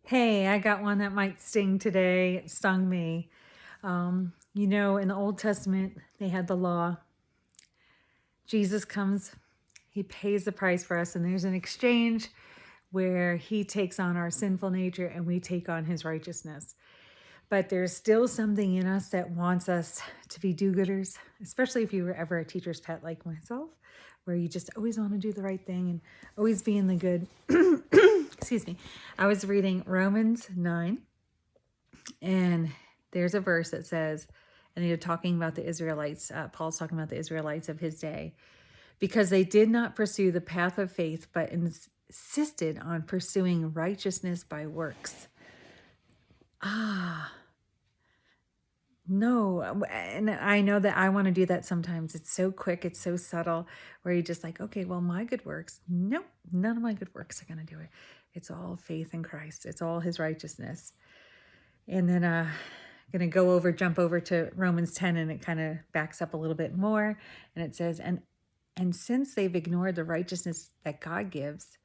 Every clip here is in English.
Hey, I got one that might sting today. It stung me. In the Old Testament, they had the law. Jesus comes, he pays the price for us, and there's an exchange where he takes on our sinful nature and we take on his righteousness. But there's still something in us that wants us to be do gooders, especially if you were ever a teacher's pet like myself, where you just always want to do the right thing and always be in the good. Excuse me. I was reading Romans 9. And there's a verse that says, and they're talking about the Israelites. Paul's talking about the Israelites of his day, because they did not pursue the path of faith, but insisted on pursuing righteousness by works. No. And I know that I want to do that sometimes. It's so quick, it's so subtle, where you're just like, okay, well, my good works. Nope, none of my good works are going to do it. It's all faith in Christ, it's all his righteousness. And then going to jump over to Romans 10, and it kind of backs up a little bit more. And it says, and since they've ignored the righteousness that God gives,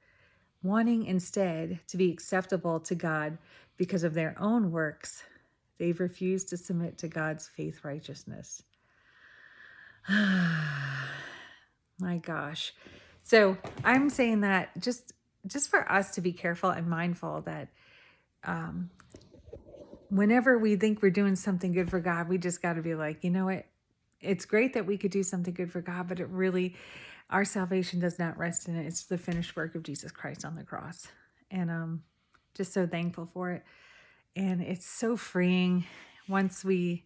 wanting instead to be acceptable to God because of their own works, they've refused to submit to God's faith righteousness. My gosh. So I'm saying that just for us to be careful and mindful that whenever we think we're doing something good for God, we just got to be like, you know what? It's great that we could do something good for God, but our salvation does not rest in it. It's the finished work of Jesus Christ on the cross. And just so thankful for it. And it's so freeing once we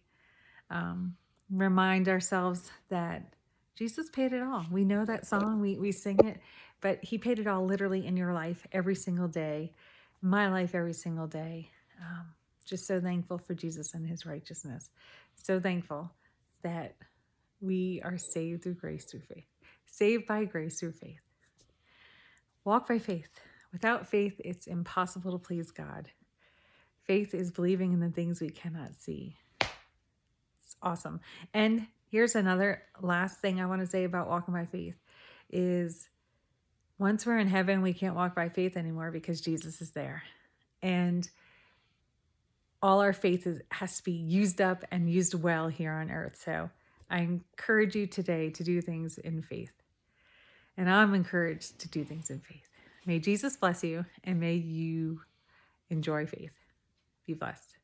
remind ourselves that Jesus paid it all. We know that song, we sing it, but he paid it all literally in your life every single day, my life every single day. Just so thankful for Jesus and his righteousness. So thankful that we are saved through grace through faith. Saved by grace through faith. Walk by faith. Without faith, it's impossible to please God. Faith is believing in the things we cannot see. It's awesome. And here's another last thing I want to say about walking by faith is once we're in heaven, we can't walk by faith anymore because Jesus is there. And all our faith has to be used up and used well here on earth. So I encourage you today to do things in faith. And I'm encouraged to do things in faith. May Jesus bless you and may you enjoy faith. Be blessed.